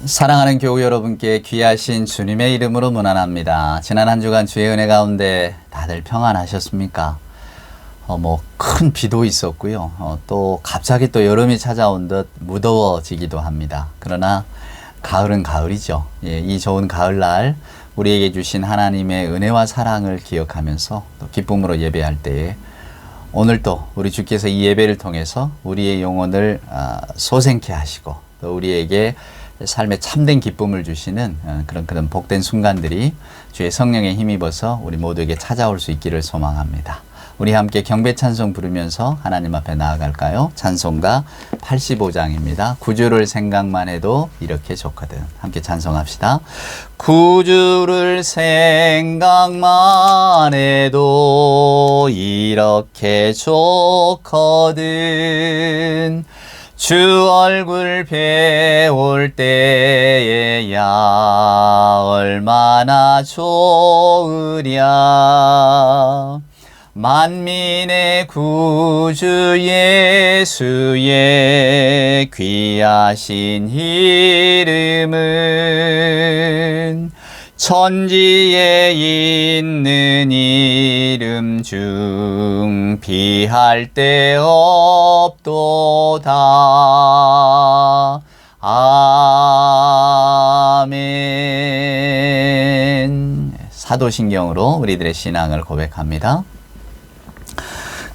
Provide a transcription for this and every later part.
사랑하는 교우 여러분께 귀하신 주님의 이름으로 문안합니다. 지난 한 주간 주의 은혜 가운데 다들 평안하셨습니까? 큰 비도 있었고요. 또 갑자기 또 여름이 찾아온 듯 무더워지기도 합니다. 그러나 가을은 가을이죠. 이 좋은 가을날 우리에게 주신 하나님의 은혜와 사랑을 기억하면서 또 기쁨으로 예배할 때에 오늘 또 우리 주께서 이 예배를 통해서 우리의 영혼을 소생케 하시고 또 우리에게 삶에 참된 기쁨을 주시는 그런 복된 순간들이 주의 성령에 힘입어서 우리 모두에게 찾아올 수 있기를 소망합니다. 우리 함께 경배 찬송 부르면서 하나님 앞에 나아갈까요? 찬송가 85장입니다. 구주를 생각만 해도 이렇게 좋거든. 함께 찬송합시다. 구주를 생각만 해도 이렇게 좋거든. 주 얼굴 배울 때에야 얼마나 좋으랴. 만민의 구주 예수의 귀하신 이름은 천지에 있는 이름 중 비할 데 없도다. 아멘. 사도신경으로 우리들의 신앙을 고백합니다.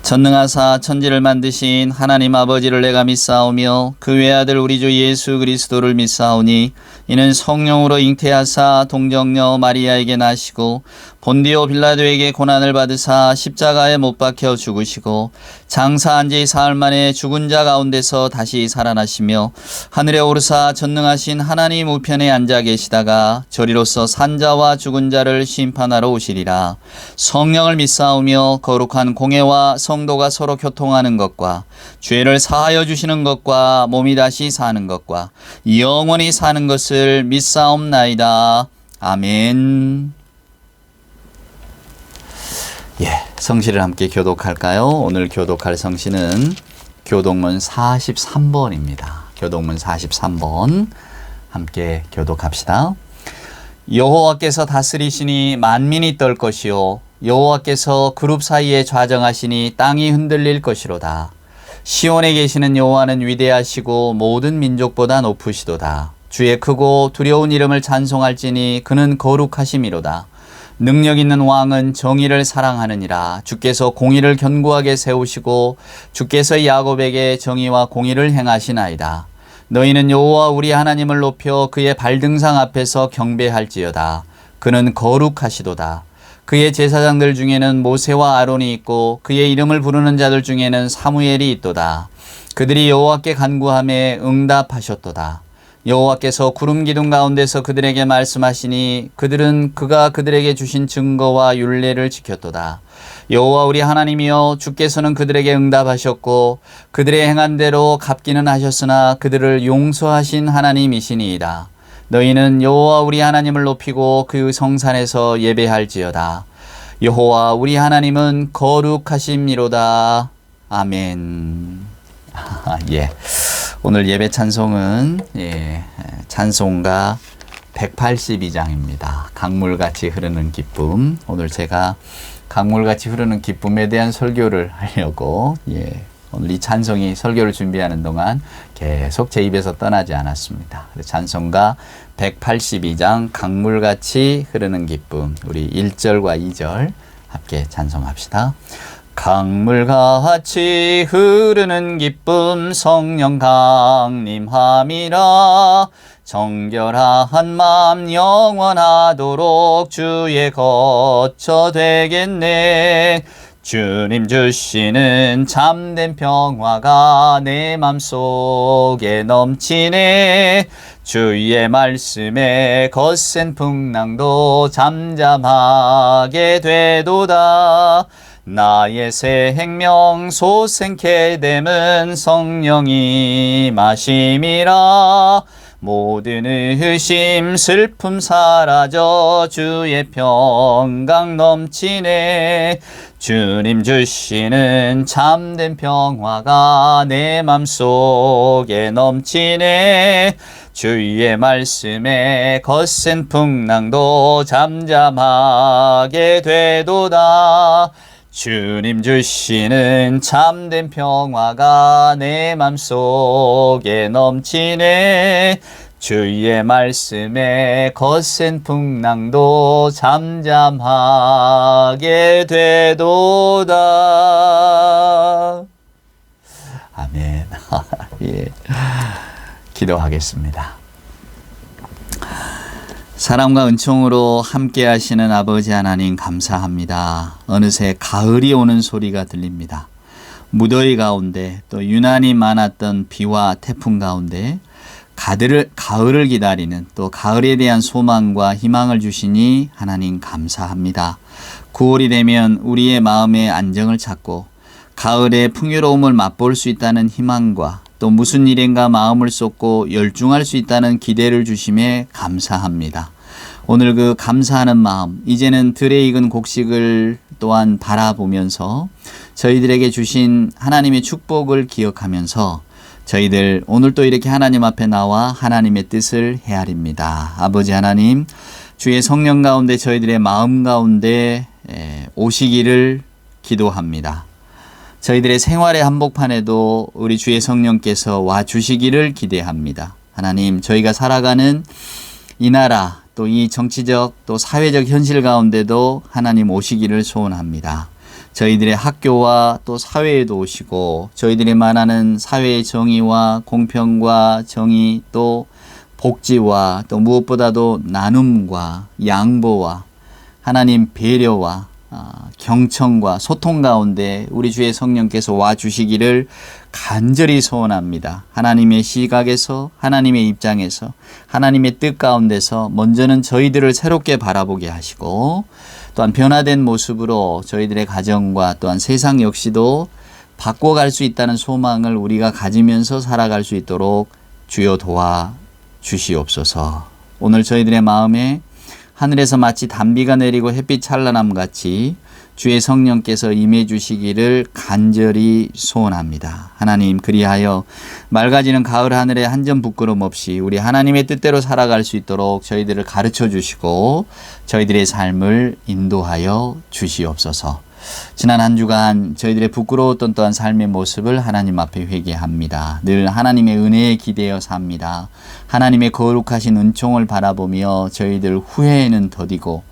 전능하사 천지를 만드신 하나님 아버지를 내가 믿사오며 그 외아들 우리 주 예수 그리스도를 믿사오니 이는 성령으로 잉태하사 동정녀 마리아에게 나시고 본디오 빌라도에게 고난을 받으사 십자가에 못 박혀 죽으시고 장사한 지 사흘 만에 죽은 자 가운데서 다시 살아나시며 하늘에 오르사 전능하신 하나님 우편에 앉아 계시다가 저리로서 산자와 죽은 자를 심판하러 오시리라. 성령을 믿사오며 거룩한 공회와 성도가 서로 교통하는 것과 죄를 사하여 주시는 것과 몸이 다시 사는 것과 영원히 사는 것을 믿사옵나이다. 아멘. 성시를 함께 교독할까요? 오늘 교독할 성시는 교독문 43번입니다. 교독문 43번 함께 교독합시다. 여호와께서 다스리시니 만민이 떨 것이요 여호와께서 그룹 사이에 좌정하시니 땅이 흔들릴 것이로다. 시온에 계시는 여호와는 위대하시고 모든 민족보다 높으시도다. 주의 크고 두려운 이름을 찬송할지니 그는 거룩하심이로다. 능력 있는 왕은 정의를 사랑하느니라. 주께서 공의를 견고하게 세우시고 주께서 야곱에게 정의와 공의를 행하시나이다. 너희는 여호와 우리 하나님을 높여 그의 발등상 앞에서 경배할지어다. 그는 거룩하시도다. 그의 제사장들 중에는 모세와 아론이 있고 그의 이름을 부르는 자들 중에는 사무엘이 있도다. 그들이 여호와께 간구하며 응답하셨도다. 여호와께서 구름 기둥 가운데서 그들에게 말씀하시니 그들은 그가 그들에게 주신 증거와 율례를 지켰도다. 여호와 우리 하나님이여 주께서는 그들에게 응답하셨고 그들의 행한 대로 갚기는 하셨으나 그들을 용서하신 하나님이시니이다. 너희는 여호와 우리 하나님을 높이고 그 성산에서 예배할지어다. 여호와 우리 하나님은 거룩하심이로다. 아멘. 오늘 예배 찬송은 찬송가 182장입니다. 강물같이 흐르는 기쁨. 오늘 제가 강물같이 흐르는 기쁨에 대한 설교를 하려고 오늘 이 찬송이 설교를 준비하는 동안 계속 제 입에서 떠나지 않았습니다. 찬송가 182장 강물같이 흐르는 기쁨. 우리 1절과 2절 함께 찬송합시다. 강물같이 흐르는 기쁨 성령 강림함이라. 정결한 맘 영원하도록 주의 거처 되겠네. 주님 주시는 참된 평화가 내 맘속에 넘치네. 주의 말씀에 거센 풍랑도 잠잠하게 되도다. 나의 생명 소생케 됨은 성령이 마심이라. 모든 의심 슬픔 사라져 주의 평강 넘치네. 주님 주시는 참된 평화가 내 맘속에 넘치네. 주의 말씀에 거센 풍랑도 잠잠하게 되도다. 주님 주시는 참된 평화가 내 맘속에 넘치네. 주의 말씀에 거센 풍랑도 잠잠하게 되도다. 아멘. 예. 기도하겠습니다. 사랑과 은총으로 함께 하시는 아버지 하나님 감사합니다. 어느새 가을이 오는 소리가 들립니다. 무더위 가운데 또 유난히 많았던 비와 태풍 가운데 가을을 기다리는 또 가을에 대한 소망과 희망을 주시니 하나님 감사합니다. 9월이 되면 우리의 마음의 안정을 찾고 가을의 풍요로움을 맛볼 수 있다는 희망과 또 무슨 일인가 마음을 쏟고 열중할 수 있다는 기대를 주심에 감사합니다. 오늘 그 감사하는 마음, 이제는 들에 익은 곡식을 또한 바라보면서 저희들에게 주신 하나님의 축복을 기억하면서 저희들 오늘 또 이렇게 하나님 앞에 나와 하나님의 뜻을 헤아립니다. 아버지 하나님, 주의 성령 가운데 저희들의 마음 가운데 오시기를 기도합니다. 저희들의 생활의 한복판에도 우리 주의 성령께서 와 주시기를 기대합니다. 하나님, 저희가 살아가는 이 나라 또 이 정치적 또 사회적 현실 가운데도 하나님 오시기를 소원합니다. 저희들의 학교와 또 사회에도 오시고 저희들이 말하는 사회의 정의와 공평과 정의 또 복지와 또 무엇보다도 나눔과 양보와 하나님 배려와 경청과 소통 가운데 우리 주의 성령께서 와 주시기를 간절히 소원합니다. 하나님의 시각에서 하나님의 입장에서 하나님의 뜻 가운데서 먼저는 저희들을 새롭게 바라보게 하시고 또한 변화된 모습으로 저희들의 가정과 또한 세상 역시도 바꿔갈 수 있다는 소망을 우리가 가지면서 살아갈 수 있도록 주여 도와 주시옵소서. 오늘 저희들의 마음에 하늘에서 마치 단비가 내리고 햇빛 찬란함 같이 주의 성령께서 임해 주시기를 간절히 소원합니다. 하나님, 그리하여 맑아지는 가을 하늘에 한 점 부끄럼 없이 우리 하나님의 뜻대로 살아갈 수 있도록 저희들을 가르쳐 주시고 저희들의 삶을 인도하여 주시옵소서. 지난 한 주간 저희들의 부끄러웠던 또한 삶의 모습을 하나님 앞에 회개합니다. 늘 하나님의 은혜에 기대어 삽니다. 하나님의 거룩하신 은총을 바라보며 저희들 후회에는 더디고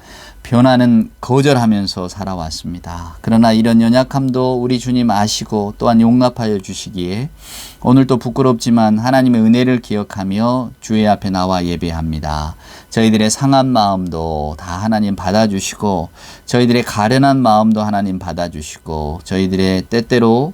변화는 거절하면서 살아왔습니다. 그러나 이런 연약함도 우리 주님 아시고 또한 용납하여 주시기에 오늘 또 부끄럽지만 하나님의 은혜를 기억하며 주의 앞에 나와 예배합니다. 저희들의 상한 마음도 다 하나님 받아주시고 저희들의 가련한 마음도 하나님 받아주시고 저희들의 뜻대로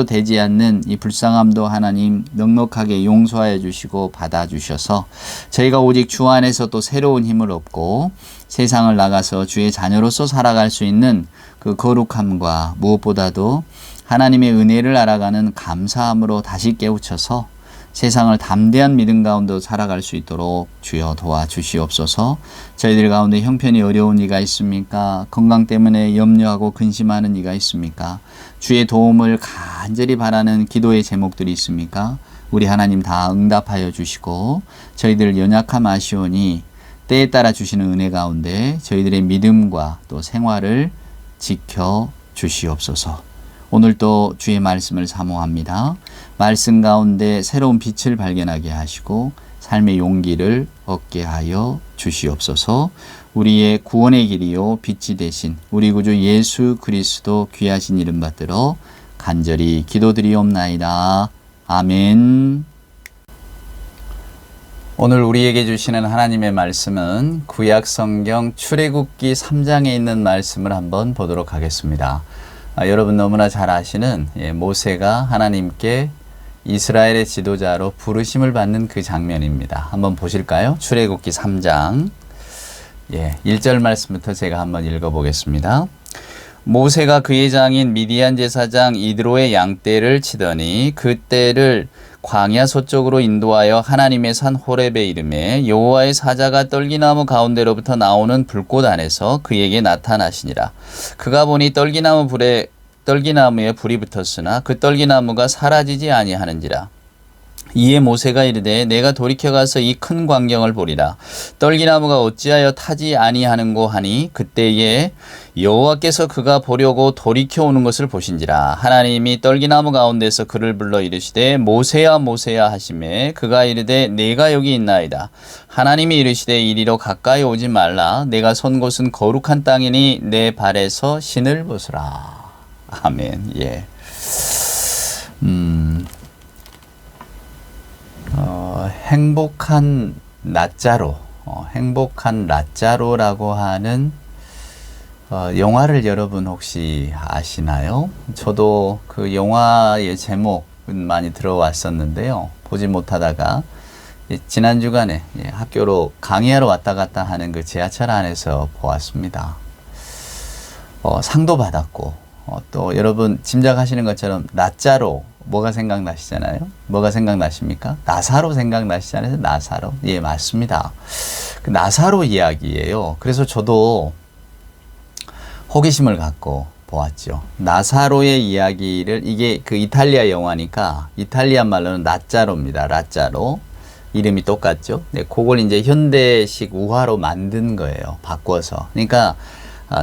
되지 않는 이 불쌍함도 하나님 넉넉하게 용서하여 주시고 받아주셔서 저희가 오직 주 안에서 또 새로운 힘을 얻고 세상을 나가서 주의 자녀로서 살아갈 수 있는 그 거룩함과 무엇보다도 하나님의 은혜를 알아가는 감사함으로 다시 깨우쳐서 세상을 담대한 믿음 가운데 살아갈 수 있도록 주여 도와주시옵소서. 저희들 가운데 형편이 어려운 이가 있습니까? 건강 때문에 염려하고 근심하는 이가 있습니까? 주의 도움을 간절히 바라는 기도의 제목들이 있습니까? 우리 하나님 다 응답하여 주시고 저희들 연약함 아시오니 때에 따라 주시는 은혜 가운데 저희들의 믿음과 또 생활을 지켜 주시옵소서. 오늘도 주의 말씀을 사모합니다. 말씀 가운데 새로운 빛을 발견하게 하시고 삶의 용기를 얻게 하여 주시옵소서. 우리의 구원의 길이요 빛이 되신 우리 구주 예수 그리스도 귀하신 이름 받들어 간절히 기도드리옵나이다. 아멘. 오늘 우리에게 주시는 하나님의 말씀은 구약 성경 출애굽기 3장에 있는 말씀을 한번 보도록 하겠습니다. 여러분 너무나 잘 아시는 모세가 하나님께 이스라엘의 지도자로 부르심을 받는 그 장면입니다. 한번 보실까요? 출애굽기 3장 1절 말씀부터 제가 한번 읽어보겠습니다. 모세가 그의 장인 미디안 제사장 이드로의 양떼를 치더니 그 떼를 광야 서쪽으로 인도하여 하나님의 산 호렙에 이르매 여호와의 사자가 떨기나무 가운데로부터 나오는 불꽃 안에서 그에게 나타나시니라. 그가 보니 떨기나무에 불이 붙었으나 그 떨기나무가 사라지지 아니하는지라. 이에 모세가 이르되 내가 돌이켜 가서 이 큰 광경을 보리라. 떨기나무가 어찌하여 타지 아니하는고 하니 그때에 여호와께서 그가 보려고 돌이켜 오는 것을 보신지라. 하나님이 떨기나무 가운데서 그를 불러 이르시되 모세야 모세야 하시매 그가 이르되 내가 여기 있나이다. 하나님이 이르시되 이리로 가까이 오지 말라. 내가 선 곳은 거룩한 땅이니 내 발에서 신을 벗으라. 아멘. 예. 행복한 낫자로라고 하는 영화를 여러분 혹시 아시나요? 저도 그 영화의 제목은 많이 들어왔었는데요. 보지 못하다가 지난 주간에 학교로 강의하러 왔다 갔다 하는 그 지하철 안에서 보았습니다. 상도 받았고 또 여러분 짐작하시는 것처럼 낫자로 뭐가 생각나시잖아요? 뭐가 생각나십니까? 나사로 생각나시잖아요. 나사로. 예, 맞습니다. 그 나사로 이야기예요. 그래서 저도 호기심을 갖고 보았죠. 나사로의 이야기를, 이게 그 이탈리아 영화니까 이탈리아 말로는 낫자로입니다. 낫자로. 이름이 똑같죠. 네, 그걸 이제 현대식 우화로 만든 거예요. 바꿔서. 그러니까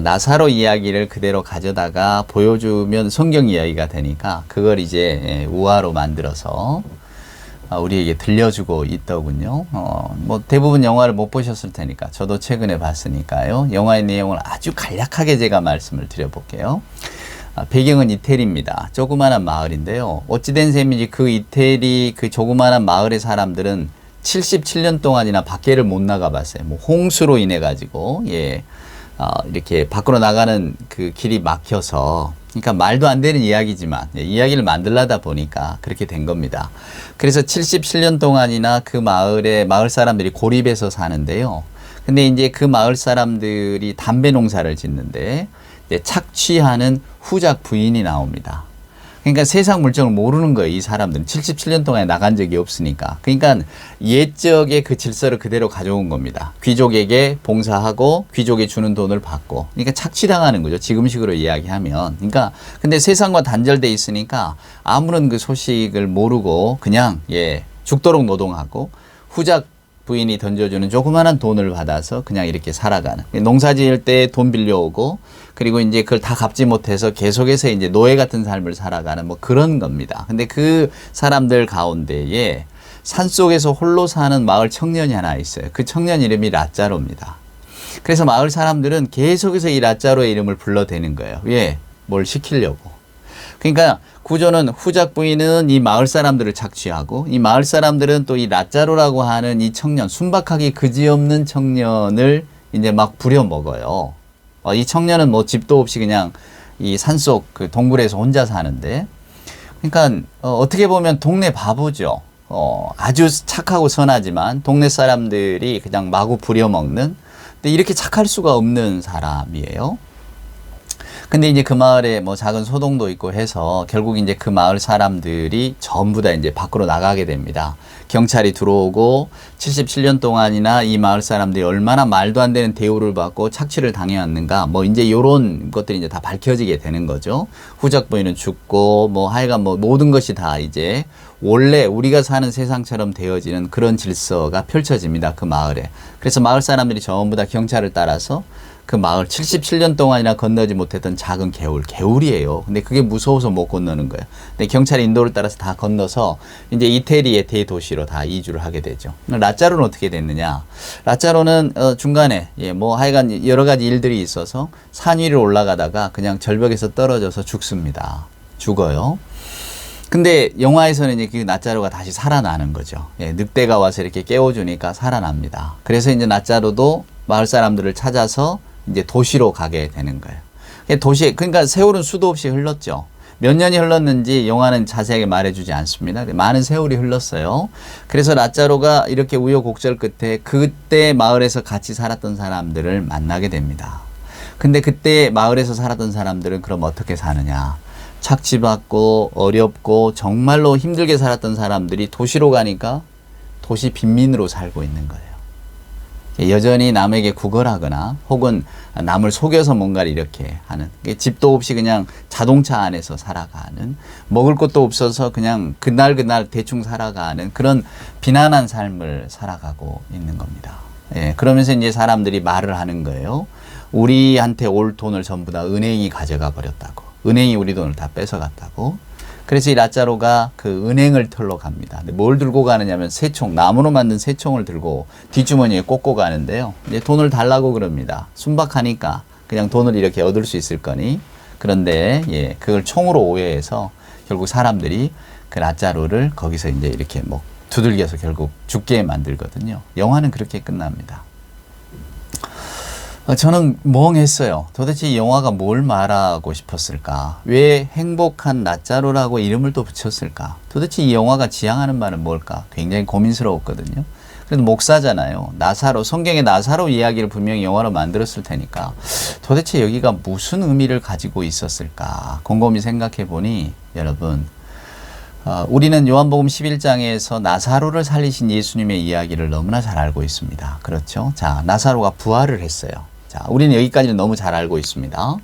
나사로 이야기를 그대로 가져다가 보여주면 성경 이야기가 되니까 그걸 이제 우화로 만들어서 우리에게 들려주고 있더군요. 뭐 대부분 영화를 못 보셨을 테니까 저도 최근에 봤으니까요. 영화의 내용을 아주 간략하게 제가 말씀을 드려볼게요. 배경은 이태리입니다. 조그마한 마을인데요. 어찌된 셈인지 그 이태리 그 조그마한 마을의 사람들은 77년 동안이나 밖에를 못 나가 봤어요. 뭐 홍수로 인해 가지고 이렇게 밖으로 나가는 그 길이 막혀서, 그러니까 말도 안 되는 이야기지만 이야기를 만들려다 보니까 그렇게 된 겁니다. 그래서 77년 동안이나 그 마을 사람들이 고립해서 사는데요. 근데 이제 그 마을 사람들이 담배 농사를 짓는데 착취하는 후작 부인이 나옵니다. 그러니까 세상 물정을 모르는 거예요. 이 사람들은 77년 동안에 나간 적이 없으니까. 그러니까 옛적의 그 질서를 그대로 가져온 겁니다. 귀족에게 봉사하고 귀족이 주는 돈을 받고, 그러니까 착취당하는 거죠. 지금식으로 이야기하면. 그러니까 근데 세상과 단절돼 있으니까 아무런 그 소식을 모르고 그냥 죽도록 노동하고 후작 부인이 던져주는 조그마한 돈을 받아서 그냥 이렇게 살아가는, 농사 지을 때 돈 빌려오고, 그리고 이제 그걸 다 갚지 못해서 계속해서 이제 노예 같은 삶을 살아가는 뭐 그런 겁니다. 근데 그 사람들 가운데에 산속에서 홀로 사는 마을 청년이 하나 있어요. 그 청년 이름이 낫자로입니다. 그래서 마을 사람들은 계속해서 이 낫자로의 이름을 불러대는 거예요. 뭘 시키려고. 그러니까 구조는 후작 부인은 이 마을 사람들을 착취하고, 이 마을 사람들은 또 이 낫자로라고 하는 이 청년, 순박하기 그지없는 청년을 이제 막 부려먹어요. 이 청년은 뭐 집도 없이 그냥 이 산속 그 동굴에서 혼자 사는데, 그러니까 어떻게 보면 동네 바보죠. 아주 착하고 선하지만 동네 사람들이 그냥 마구 부려먹는, 근데 이렇게 착할 수가 없는 사람이에요. 근데 이제 그 마을에 뭐 작은 소동도 있고 해서 결국 이제 그 마을 사람들이 전부 다 이제 밖으로 나가게 됩니다. 경찰이 들어오고 77년 동안이나 이 마을 사람들이 얼마나 말도 안 되는 대우를 받고 착취를 당해왔는가, 뭐 이제 요런 것들이 이제 다 밝혀지게 되는 거죠. 후작 부인은 죽고 뭐 하여간 뭐 모든 것이 다 이제 원래 우리가 사는 세상처럼 되어지는 그런 질서가 펼쳐집니다. 그 마을에. 그래서 마을 사람들이 전부 다 경찰을 따라서 그 마을 77년 동안이나 건너지 못했던 작은 개울이에요. 근데 그게 무서워서 못 건너는 거예요. 근데 경찰의 인도를 따라서 다 건너서 이제 이태리의 대도시로 다 이주를 하게 되죠. 낫자로는 어떻게 됐느냐? 낫자로는 중간에 뭐 하여간 여러 가지 일들이 있어서 산 위로 올라가다가 그냥 절벽에서 떨어져서 죽어요. 근데 영화에서는 이제 그 낫자로가 다시 살아나는 거죠. 늑대가 와서 이렇게 깨워주니까 살아납니다. 그래서 이제 낫자로도 마을 사람들을 찾아서 이제 도시로 가게 되는 거예요. 그러니까 세월은 수도 없이 흘렀죠. 몇 년이 흘렀는지 영화는 자세하게 말해주지 않습니다. 많은 세월이 흘렀어요. 그래서 낫자로가 이렇게 우여곡절 끝에 그때 마을에서 같이 살았던 사람들을 만나게 됩니다. 근데 그때 마을에서 살았던 사람들은 그럼 어떻게 사느냐? 착취받고 어렵고 정말로 힘들게 살았던 사람들이 도시로 가니까 도시 빈민으로 살고 있는 거예요. 여전히 남에게 구걸하거나 혹은 남을 속여서 뭔가를 이렇게 하는, 집도 없이 그냥 자동차 안에서 살아가는, 먹을 것도 없어서 그냥 그날 대충 살아가는 그런 비난한 삶을 살아가고 있는 겁니다. 예, 그러면서 이제 사람들이 말을 하는 거예요. 우리한테 올 돈을 전부 다 은행이 가져가 버렸다고. 은행이 우리 돈을 다 뺏어갔다고. 그래서 이 라자로가 그 은행을 털러 갑니다. 근데 뭘 들고 가느냐면 새총, 나무로 만든 새총을 들고 뒷주머니에 꽂고 가는데요. 이제 돈을 달라고 그럽니다. 순박하니까 그냥 돈을 이렇게 얻을 수 있을 거니. 그런데 예, 그걸 총으로 오해해서 결국 사람들이 그 라자로를 거기서 이제 이렇게 뭐 두들겨서 결국 죽게 만들거든요. 영화는 그렇게 끝납니다. 저는 멍했어요. 도대체 이 영화가 뭘 말하고 싶었을까? 왜 행복한 라자로라고 이름을 또 붙였을까? 도대체 이 영화가 지향하는 바는 뭘까? 굉장히 고민스러웠거든요. 그래도 목사잖아요. 나사로, 성경의 나사로 이야기를 분명히 영화로 만들었을 테니까 도대체 여기가 무슨 의미를 가지고 있었을까? 곰곰이 생각해 보니 여러분, 우리는 요한복음 11장에서 나사로를 살리신 예수님의 이야기를 너무나 잘 알고 있습니다. 그렇죠? 자, 나사로가 부활을 했어요. 자, 우리는 여기까지는 너무 잘 알고 있습니다.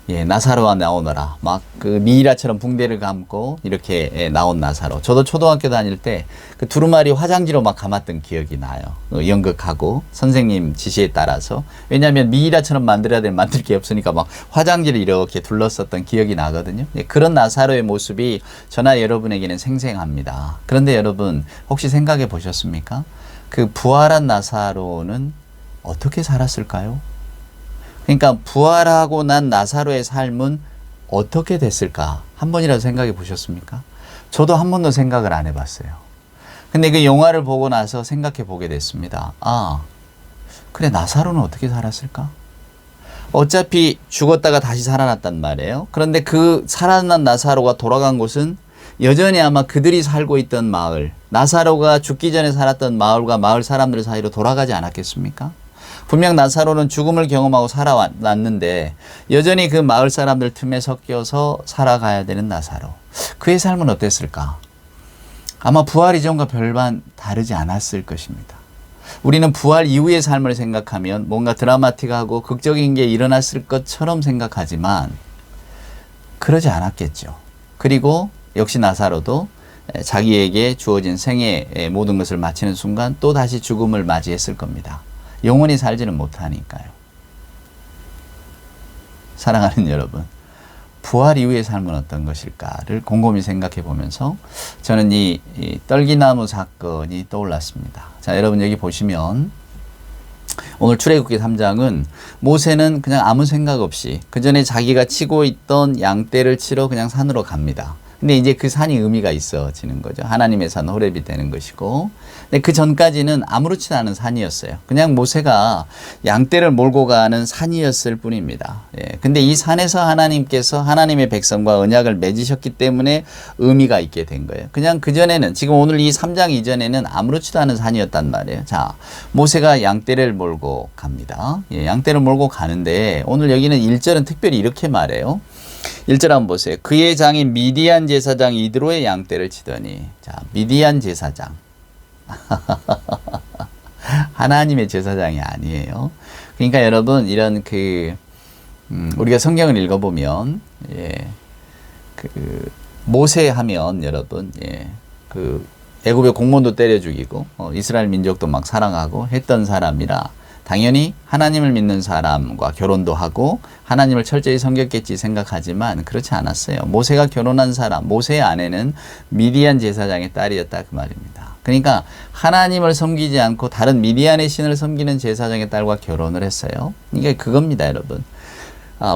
예, 나사로가 나오너라. 막 그 미이라처럼 붕대를 감고 이렇게 나온 나사로. 저도 초등학교 다닐 때 그 두루마리 화장지로 막 감았던 기억이 나요. 연극하고 선생님 지시에 따라서. 왜냐하면 미이라처럼 만들어야 될 만들 게 없으니까 막 화장지를 이렇게 둘렀었던 기억이 나거든요. 예, 그런 나사로의 모습이 저나 여러분에게는 생생합니다. 그런데 여러분 혹시 생각해 보셨습니까? 그 부활한 나사로는 어떻게 살았을까요? 그러니까 부활하고 난 나사로의 삶은 어떻게 됐을까? 한 번이라도 생각해 보셨습니까? 저도 한 번도 생각을 안 해봤어요. 근데 그 영화를 보고 나서 생각해 보게 됐습니다. 아, 그래, 나사로는 어떻게 살았을까? 어차피 죽었다가 다시 살아났단 말이에요. 그런데 그 살아난 나사로가 돌아간 곳은 여전히 아마 그들이 살고 있던 마을, 나사로가 죽기 전에 살았던 마을과 마을 사람들 사이로 돌아가지 않았겠습니까? 분명 나사로는 죽음을 경험하고 살아났는데 여전히 그 마을 사람들 틈에 섞여서 살아가야 되는 나사로. 그의 삶은 어땠을까? 아마 부활 이전과 별반 다르지 않았을 것입니다. 우리는 부활 이후의 삶을 생각하면 뭔가 드라마틱하고 극적인 게 일어났을 것처럼 생각하지만 그러지 않았겠죠. 그리고 역시 나사로도 자기에게 주어진 생애의 모든 것을 마치는 순간 또 다시 죽음을 맞이했을 겁니다. 영원히 살지는 못하니까요. 사랑하는 여러분, 부활 이후의 삶은 어떤 것일까를 곰곰이 생각해 보면서 저는 이 떨기나무 사건이 떠올랐습니다. 자, 여러분 여기 보시면 오늘 출애굽기 3장은 모세는 그냥 아무 생각 없이 그 전에 자기가 치고 있던 양떼를 치러 그냥 산으로 갑니다. 근데 이제 그 산이 의미가 있어지는 거죠. 하나님의 산 호렙이 되는 것이고. 근데 그 전까지는 아무렇지도 않은 산이었어요. 그냥 모세가 양떼를 몰고 가는 산이었을 뿐입니다. 예. 근데 이 산에서 하나님께서 하나님의 백성과 언약을 맺으셨기 때문에 의미가 있게 된 거예요. 그냥 그전에는, 지금 오늘 이 3장 이전에는 아무렇지도 않은 산이었단 말이에요. 자, 모세가 양떼를 몰고 갑니다. 예, 양떼를 몰고 가는데 오늘 여기는 1절은 특별히 이렇게 말해요. 1절 한번 보세요. 그의 장인 미디안 제사장 이드로의 양떼를 치더니. 자, 미디안 제사장. 하나님의 제사장이 아니에요. 그러니까 여러분, 이런 우리가 성경을 읽어보면, 예, 모세 하면 여러분, 예, 애굽의 공무원도 때려 죽이고, 이스라엘 민족도 막 사랑하고 했던 사람이라, 당연히 하나님을 믿는 사람과 결혼도 하고 하나님을 철저히 섬겼겠지 생각하지만 그렇지 않았어요. 모세가 결혼한 사람, 모세의 아내는 미디안 제사장의 딸이었다 그 말입니다. 그러니까 하나님을 섬기지 않고 다른 미디안의 신을 섬기는 제사장의 딸과 결혼을 했어요. 이게 그겁니다, 여러분.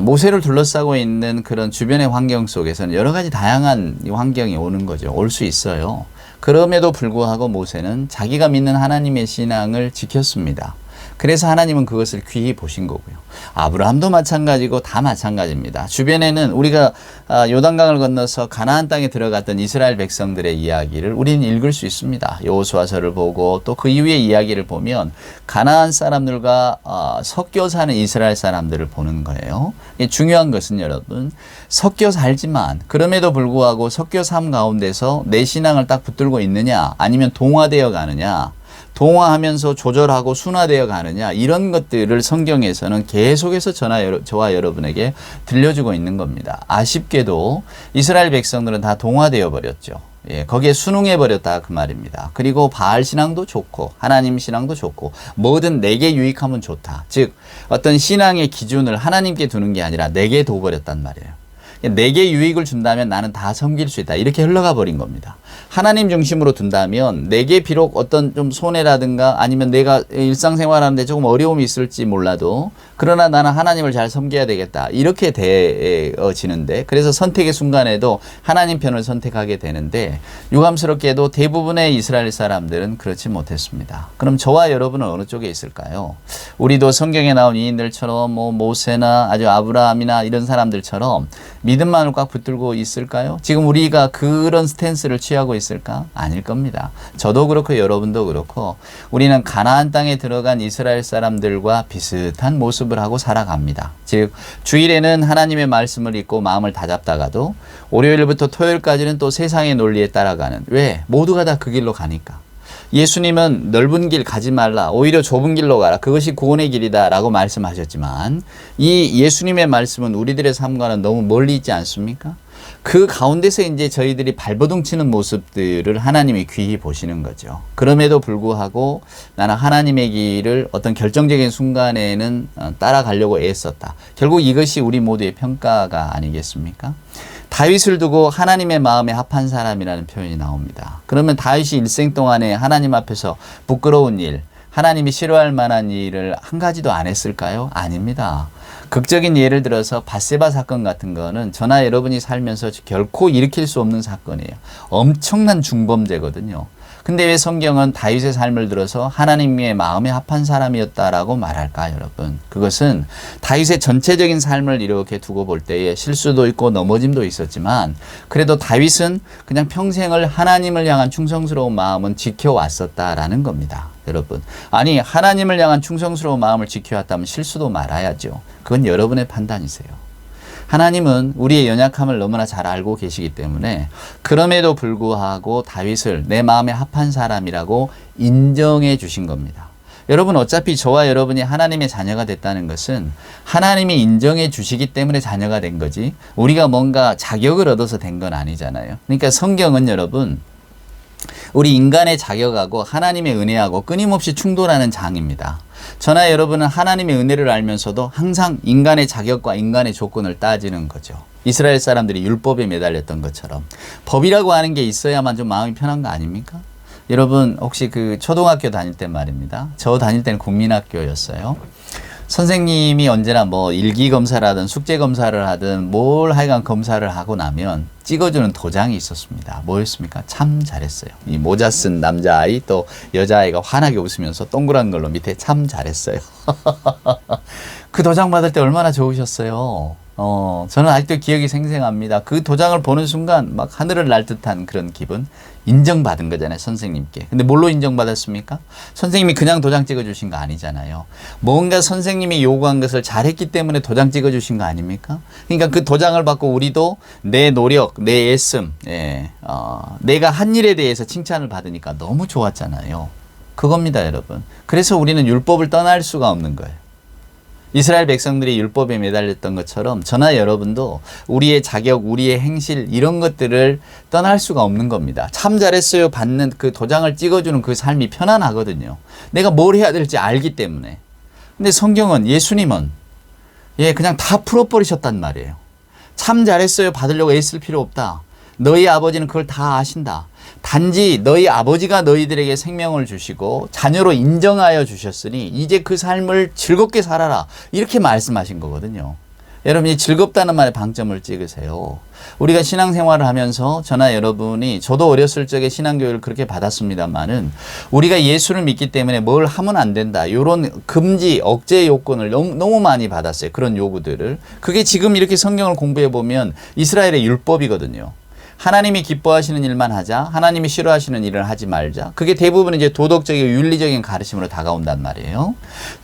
모세를 둘러싸고 있는 그런 주변의 환경 속에서는 여러 가지 다양한 환경이 오는 거죠. 올 수 있어요. 그럼에도 불구하고 모세는 자기가 믿는 하나님의 신앙을 지켰습니다. 그래서 하나님은 그것을 귀히 보신 거고요. 아브라함도 마찬가지고 다 마찬가지입니다. 주변에는 우리가 요단강을 건너서 가나안 땅에 들어갔던 이스라엘 백성들의 이야기를 우리는 읽을 수 있습니다. 여호수아서를 보고 또 그 이후의 이야기를 보면 가나안 사람들과 섞여 사는 이스라엘 사람들을 보는 거예요. 중요한 것은 여러분, 섞여 살지만 그럼에도 불구하고 섞여 삶 가운데서 내 신앙을 딱 붙들고 있느냐, 아니면 동화되어 가느냐, 동화하면서 조절하고 순화되어 가느냐, 이런 것들을 성경에서는 계속해서 저와 여러분에게 들려주고 있는 겁니다. 아쉽게도 이스라엘 백성들은 다 동화되어 버렸죠. 예, 거기에 순응해 버렸다 그 말입니다. 그리고 바알 신앙도 좋고 하나님 신앙도 좋고 뭐든 내게 유익하면 좋다. 즉 어떤 신앙의 기준을 하나님께 두는 게 아니라 내게 둬버렸단 말이에요. 내게 유익을 준다면 나는 다 섬길 수 있다. 이렇게 흘러가 버린 겁니다. 하나님 중심으로 둔다면 내게 비록 어떤 좀 손해라든가 아니면 내가 일상생활하는데 조금 어려움이 있을지 몰라도 그러나 나는 하나님을 잘 섬겨야 되겠다. 이렇게 되어지는데, 그래서 선택의 순간에도 하나님 편을 선택하게 되는데 유감스럽게도 대부분의 이스라엘 사람들은 그렇지 못했습니다. 그럼 저와 여러분은 어느 쪽에 있을까요? 우리도 성경에 나온 이인들처럼 모세나 아주 아브라함이나 이런 사람들처럼 믿음만을 꽉 붙들고 있을까요? 지금 우리가 그런 스탠스를 취하고 있을까? 아닐 겁니다. 저도 그렇고 여러분도 그렇고 우리는 가나안 땅에 들어간 이스라엘 사람들과 비슷한 모습을 하고 살아갑니다. 즉 주일에는 하나님의 말씀을 읽고 마음을 다잡다가도 월요일부터 토요일까지는 또 세상의 논리에 따라가는, 왜? 모두가 다 그 길로 가니까. 예수님은 넓은 길 가지 말라, 오히려 좁은 길로 가라, 그것이 구원의 길이다 라고 말씀하셨지만 이 예수님의 말씀은 우리들의 삶과는 너무 멀리 있지 않습니까? 그 가운데서 이제 저희들이 발버둥 치는 모습들을 하나님이 귀히 보시는 거죠. 그럼에도 불구하고 나는 하나님의 길을 어떤 결정적인 순간에는 따라가려고 애썼다. 결국 이것이 우리 모두의 평가가 아니겠습니까? 다윗을 두고 하나님의 마음에 합한 사람이라는 표현이 나옵니다. 그러면 다윗이 일생 동안에 하나님 앞에서 부끄러운 일, 하나님이 싫어할 만한 일을 한 가지도 안 했을까요? 아닙니다. 극적인 예를 들어서 밧세바 사건 같은 거는 저나 여러분이 살면서 결코 일으킬 수 없는 사건이에요. 엄청난 중범죄거든요. 근데 왜 성경은 다윗의 삶을 들어서 하나님의 마음에 합한 사람이었다라고 말할까, 여러분? 그것은 다윗의 전체적인 삶을 이렇게 두고 볼 때에 실수도 있고 넘어짐도 있었지만 그래도 다윗은 그냥 평생을 하나님을 향한 충성스러운 마음은 지켜왔었다라는 겁니다. 여러분, 아니 하나님을 향한 충성스러운 마음을 지켜왔다면 실수도 말아야죠. 그건 여러분의 판단이세요. 하나님은 우리의 연약함을 너무나 잘 알고 계시기 때문에 그럼에도 불구하고 다윗을 내 마음에 합한 사람이라고 인정해 주신 겁니다. 여러분, 어차피 저와 여러분이 하나님의 자녀가 됐다는 것은 하나님이 인정해 주시기 때문에 자녀가 된 거지 우리가 뭔가 자격을 얻어서 된 건 아니잖아요. 그러니까 성경은 여러분, 우리 인간의 자격하고 하나님의 은혜하고 끊임없이 충돌하는 장입니다. 저나 여러분은 하나님의 은혜를 알면서도 항상 인간의 자격과 인간의 조건을 따지는 거죠. 이스라엘 사람들이 율법에 매달렸던 것처럼 법이라고 하는 게 있어야만 좀 마음이 편한 거 아닙니까? 여러분, 혹시 그 초등학교 다닐 때 말입니다. 저 다닐 때는 국민학교였어요. 선생님이 언제나 뭐 일기 검사를 하든 숙제 검사를 하든 뭘 하여간 검사를 하고 나면 찍어주는 도장이 있었습니다. 뭐였습니까? 참 잘했어요. 이 모자 쓴 남자아이 또 여자아이가 환하게 웃으면서 동그란 걸로 밑에 참 잘했어요. 그 도장 받을 때 얼마나 좋으셨어요. 저는 아직도 기억이 생생합니다. 그 도장을 보는 순간 막 하늘을 날 듯한 그런 기분. 인정받은 거잖아요, 선생님께. 근데 뭘로 인정받았습니까? 선생님이 그냥 도장 찍어주신 거 아니잖아요. 뭔가 선생님이 요구한 것을 잘했기 때문에 도장 찍어주신 거 아닙니까? 그러니까 그 도장을 받고 우리도 내 노력, 내 애씀, 내가 한 일에 대해서 칭찬을 받으니까 너무 좋았잖아요. 그겁니다, 여러분. 그래서 우리는 율법을 떠날 수가 없는 거예요. 이스라엘 백성들이 율법에 매달렸던 것처럼 저나 여러분도 우리의 자격, 우리의 행실 이런 것들을 떠날 수가 없는 겁니다. 참 잘했어요 받는 그 도장을 찍어주는 그 삶이 편안하거든요. 내가 뭘 해야 될지 알기 때문에. 근데 성경은, 예수님은 그냥 다 풀어버리셨단 말이에요. 참 잘했어요 받으려고 애쓸 필요 없다. 너희 아버지는 그걸 다 아신다. 단지 너희 아버지가 너희들에게 생명을 주시고 자녀로 인정하여 주셨으니 이제 그 삶을 즐겁게 살아라. 이렇게 말씀하신 거거든요. 여러분이 즐겁다는 말에 방점을 찍으세요. 우리가 신앙생활을 하면서 저나 여러분이, 저도 어렸을 적에 신앙교육을 그렇게 받았습니다만은, 우리가 예수를 믿기 때문에 뭘 하면 안 된다, 이런 금지, 억제 요건을 너무 많이 받았어요. 그런 요구들을. 그게 지금 이렇게 성경을 공부해 보면 이스라엘의 율법이거든요. 하나님이 기뻐하시는 일만 하자, 하나님이 싫어하시는 일을 하지 말자. 그게 대부분 이제 도덕적이고 윤리적인 가르침으로 다가온단 말이에요.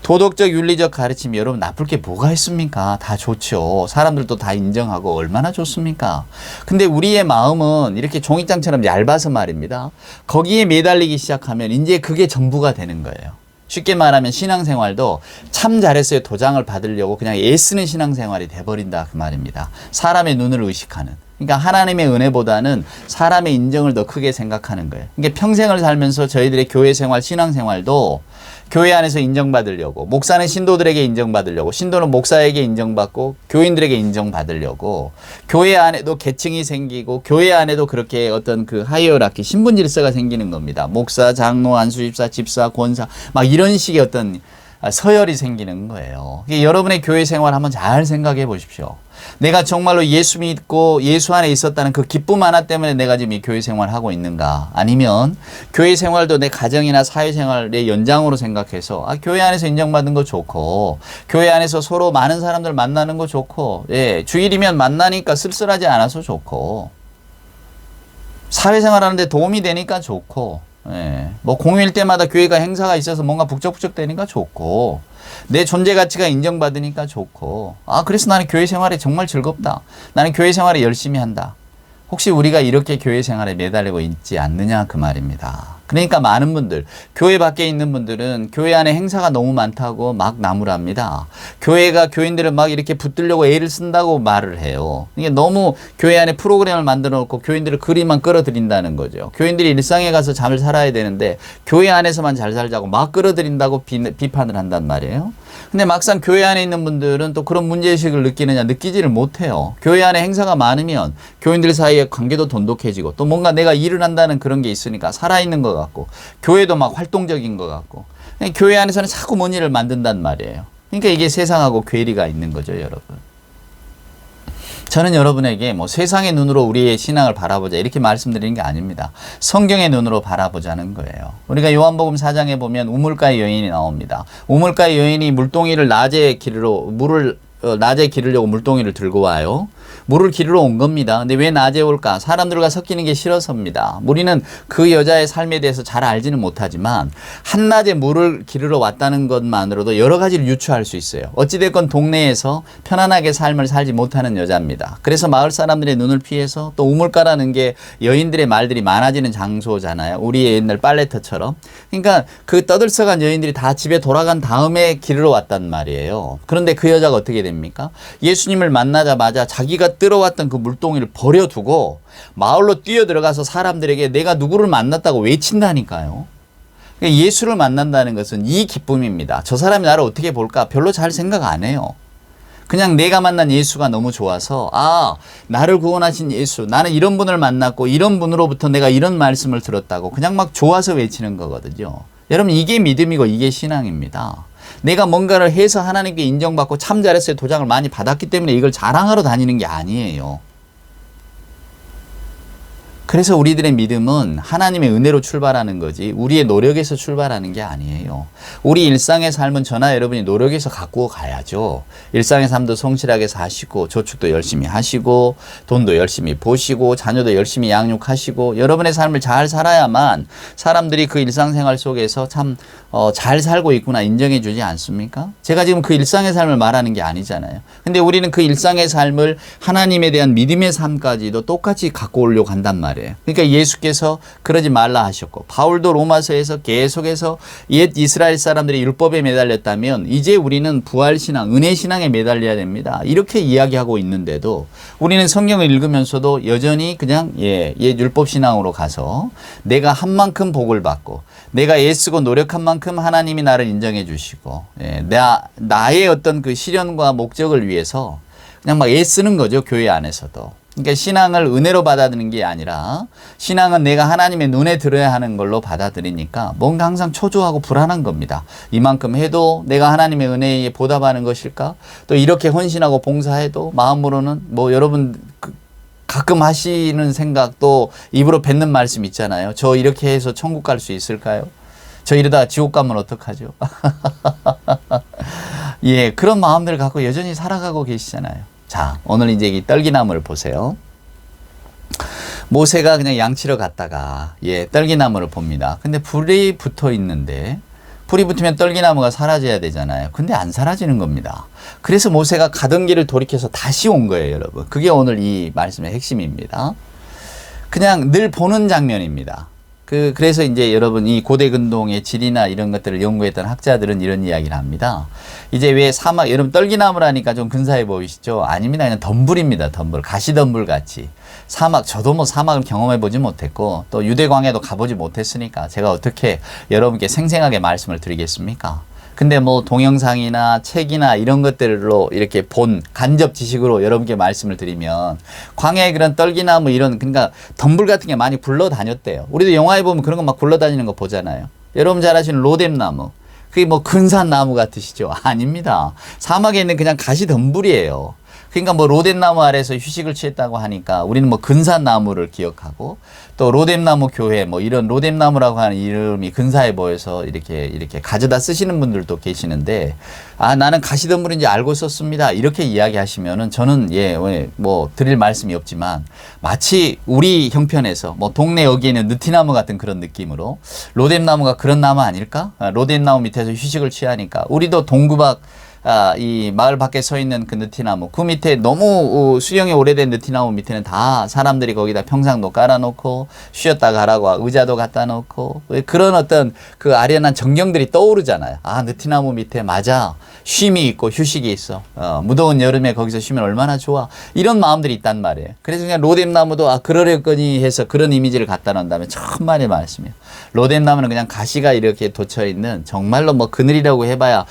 도덕적 윤리적 가르침이 여러분 나쁠 게 뭐가 있습니까? 다 좋죠. 사람들도 다 인정하고 얼마나 좋습니까? 근데 우리의 마음은 이렇게 종이장처럼 얇아서 말입니다. 거기에 매달리기 시작하면 이제 그게 전부가 되는 거예요. 쉽게 말하면 신앙생활도 참 잘했어요 도장을 받으려고 그냥 애쓰는 신앙생활이 돼버린다, 그 말입니다. 사람의 눈을 의식하는. 그러니까 하나님의 은혜보다는 사람의 인정을 더 크게 생각하는 거예요. 그러니까 평생을 살면서 저희들의 교회 생활, 신앙 생활도 교회 안에서 인정받으려고, 목사는 신도들에게 인정받으려고, 신도는 목사에게 인정받고, 교인들에게 인정받으려고, 교회 안에도 계층이 생기고, 교회 안에도 그렇게 어떤 그 하이어라키, 신분 질서가 생기는 겁니다. 목사, 장로, 안수집사, 집사, 권사, 막 이런 식의 어떤 서열이 생기는 거예요. 여러분의 교회 생활 한번 잘 생각해 보십시오. 내가 정말로 예수 믿고 예수 안에 있었다는 그 기쁨 하나 때문에 내가 지금 이 교회 생활을 하고 있는가? 아니면 교회 생활도 내 가정이나 사회생활의 연장으로 생각해서 교회 안에서 인정받는 거 좋고, 교회 안에서 서로 많은 사람들 만나는 거 좋고, 주일이면 만나니까 쓸쓸하지 않아서 좋고, 사회생활 하는데 도움이 되니까 좋고, 뭐 공휴일 때마다 교회가 행사가 있어서 뭔가 북적북적 되니까 좋고, 내 존재 가치가 인정받으니까 좋고, 그래서 나는 교회 생활이 정말 즐겁다, 나는 교회 생활에 열심히 한다. 혹시 우리가 이렇게 교회 생활에 매달리고 있지 않느냐, 그 말입니다. 그러니까 많은 분들, 교회 밖에 있는 분들은 교회 안에 행사가 너무 많다고 막 나무랍니다. 교회가 교인들을 막 이렇게 붙들려고 애를 쓴다고 말을 해요. 이게 너무 교회 안에 프로그램을 만들어 놓고 교인들을 그리만 끌어들인다는 거죠. 교인들이 일상에 가서 잘 살아야 되는데 교회 안에서만 잘 살자고 막 끌어들인다고 비판을 한단 말이에요. 근데 막상 교회 안에 있는 분들은 또 그런 문제의식을 느끼느냐, 느끼지를 못해요. 교회 안에 행사가 많으면 교인들 사이에 관계도 돈독해지고, 또 뭔가 내가 일을 한다는 그런 게 있으니까 살아있는 것 같고, 교회도 막 활동적인 것 같고, 교회 안에서는 자꾸 뭔 일을 만든단 말이에요. 그러니까 이게 세상하고 괴리가 있는 거죠, 여러분. 저는 여러분에게 뭐 세상의 눈으로 우리의 신앙을 바라보자 이렇게 말씀드리는 게 아닙니다. 성경의 눈으로 바라보자는 거예요. 우리가 요한복음 4장에 보면 우물가의 여인이 나옵니다. 우물가의 여인이 물동이를 낮에 기르려고 물동이를 들고 와요. 물을 기르러 온 겁니다. 근데 왜 낮에 올까? 사람들과 섞이는 게 싫어서입니다. 우리는 그 여자의 삶에 대해서 잘 알지는 못하지만 한낮에 물을 기르러 왔다는 것만으로도 여러 가지를 유추할 수 있어요. 어찌됐건 동네에서 편안하게 삶을 살지 못하는 여자입니다. 그래서 마을 사람들의 눈을 피해서, 또 우물가라는 게 여인들의 말들이 많아지는 장소잖아요. 우리의 옛날 빨래터처럼. 그러니까 그 떠들썩한 여인들이 다 집에 돌아간 다음에 기르러 왔단 말이에요. 그런데 그 여자가 어떻게 됩니까? 예수님을 만나자마자 자기가 들어왔던 그 물동이를 버려두고 마을로 뛰어들어가서 사람들에게 내가 누구를 만났다고 외친다니까요. 예수를 만난다는 것은 이 기쁨입니다. 저 사람이 나를 어떻게 볼까 별로 잘 생각 안 해요. 그냥 내가 만난 예수가 너무 좋아서, 나를 구원하신 예수, 나는 이런 분을 만났고 이런 분으로부터 내가 이런 말씀을 들었다고 그냥 막 좋아서 외치는 거거든요. 여러분, 이게 믿음이고 이게 신앙입니다. 내가 뭔가를 해서 하나님께 인정받고 참 잘했어요 도장을 많이 받았기 때문에 이걸 자랑하러 다니는 게 아니에요. 그래서 우리들의 믿음은 하나님의 은혜로 출발하는 거지 우리의 노력에서 출발하는 게 아니에요. 우리 일상의 삶은 저나 여러분이 노력해서 가꾸어 가야죠. 일상의 삶도 성실하게 사시고, 저축도 열심히 하시고, 돈도 열심히 보시고, 자녀도 열심히 양육하시고, 여러분의 삶을 잘 살아야만 사람들이 그 일상생활 속에서 참 잘 살고 있구나 인정해 주지 않습니까? 제가 지금 그 일상의 삶을 말하는 게 아니잖아요. 근데 우리는 그 일상의 삶을 하나님에 대한 믿음의 삶까지도 똑같이 갖고 오려고 한단 말이에요. 그러니까 예수께서 그러지 말라 하셨고, 바울도 로마서에서 계속해서 옛 이스라엘 사람들이 율법에 매달렸다면 이제 우리는 부활신앙, 은혜신앙에 매달려야 됩니다. 이렇게 이야기하고 있는데도 우리는 성경을 읽으면서도 여전히 그냥 옛 율법신앙으로 가서 내가 한 만큼 복을 받고, 내가 애쓰고 노력한 만큼 하나님이 나를 인정해 주시고, 나의 어떤 그 실현과 목적을 위해서 그냥 막 애쓰는 거죠, 교회 안에서도. 그러니까 신앙을 은혜로 받아들이는 게 아니라 신앙은 내가 하나님의 눈에 들어야 하는 걸로 받아들이니까 뭔가 항상 초조하고 불안한 겁니다. 이만큼 해도 내가 하나님의 은혜에 보답하는 것일까? 또 이렇게 헌신하고 봉사해도 마음으로는 뭐 여러분 가끔 하시는 생각도 입으로 뱉는 말씀 있잖아요. 저 이렇게 해서 천국 갈 수 있을까요? 저 이러다 지옥 가면 어떡하죠? 예, 그런 마음들을 갖고 여전히 살아가고 계시잖아요. 자, 오늘 이제 이 떨기나무를 보세요. 모세가 그냥 양치러 갔다가 떨기나무를 봅니다. 근데 불이 붙어 있는데 불이 붙으면 떨기나무가 사라져야 되잖아요. 근데 안 사라지는 겁니다. 그래서 모세가 가던 길을 돌이켜서 다시 온 거예요, 여러분. 그게 오늘 이 말씀의 핵심입니다. 그냥 늘 보는 장면입니다. 그래서 이제 여러분 이 고대 근동의 지리나 이런 것들을 연구했던 학자들은 이런 이야기를 합니다. 이제 왜 사막, 여러분 떨기나무라니까 좀 근사해 보이시죠? 아닙니다. 그냥 덤불입니다. 덤불. 가시덤불 같이. 사막, 저도 뭐 사막을 경험해 보지 못했고 또 유대광야도 가보지 못했으니까 제가 어떻게 여러분께 생생하게 말씀을 드리겠습니까? 근데 뭐 동영상이나 책이나 이런 것들로 이렇게 본 간접 지식으로 여러분께 말씀을 드리면 광야에 그런 떨기나무 이런 그러니까 덤불 같은 게 많이 굴러다녔대요. 우리도 영화에 보면 그런 거 막 굴러다니는 거 보잖아요. 여러분 잘 아시는 로뎀나무. 그게 뭐 근사한 나무 같으시죠? 아닙니다. 사막에 있는 그냥 가시 덤불이에요. 그러니까 뭐 로뎀나무 아래서 휴식을 취했다고 하니까 우리는 뭐 근사한 나무를 기억하고 또 로뎀나무 교회 뭐 이런 로뎀나무라고 하는 이름이 근사해 보여서 이렇게 가져다 쓰시는 분들도 계시는데 아 나는 가시덤불인지 알고 썼습니다. 이렇게 이야기하시면은 저는 뭐 드릴 말씀이 없지만 마치 우리 형편에서 뭐 동네 여기에는 느티나무 같은 그런 느낌으로 로뎀나무가 그런 나무 아닐까? 로뎀나무 밑에서 휴식을 취하니까 우리도 동구박 이 마을 밖에 서 있는 그 느티나무 그 밑에 너무 수령이 오래된 느티나무 밑에는 다 사람들이 거기다 평상도 깔아놓고 쉬었다 가라고 의자도 갖다 놓고 그런 어떤 그 아련한 전경들이 떠오르잖아요. 아 느티나무 밑에 맞아 쉼이 있고 휴식이 있어. 무더운 여름에 거기서 쉬면 얼마나 좋아. 이런 마음들이 있단 말이에요. 그래서 그냥 로뎀나무도 그러려거니 해서 그런 이미지를 갖다 놓는다면 천만의 말씀이에요. 로뎀나무는 그냥 가시가 이렇게 돋쳐 있는 정말로 뭐 그늘이라고 해봐야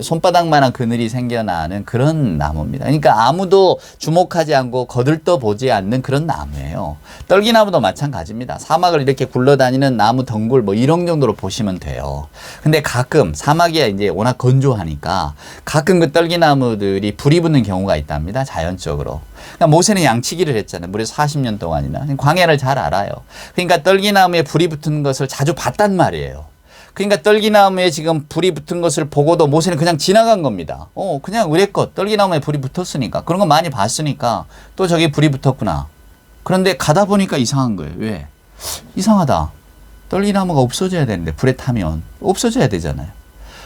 손바닥만한 그늘이 생겨나는 그런 나무입니다. 그러니까 아무도 주목하지 않고 거들떠 보지 않는 그런 나무예요. 떨기나무도 마찬가지입니다. 사막을 이렇게 굴러다니는 나무 덩굴 뭐 이런 정도로 보시면 돼요. 근데 가끔 사막이 이제 워낙 건조하니까 가끔 그 떨기나무들이 불이 붙는 경우가 있답니다. 자연적으로. 그러니까 모세는 양치기를 했잖아요. 무려 40년 동안이나. 광야를 잘 알아요. 그러니까 떨기나무에 불이 붙은 것을 자주 봤단 말이에요. 그러니까 떨기나무에 지금 불이 붙은 것을 보고도 모세는 그냥 지나간 겁니다. 그냥 의례껏 떨기나무에 불이 붙었으니까 그런 거 많이 봤으니까 또 저기 불이 붙었구나. 그런데 가다 보니까 이상한 거예요. 왜? 이상하다. 떨기나무가 없어져야 되는데 불에 타면 없어져야 되잖아요.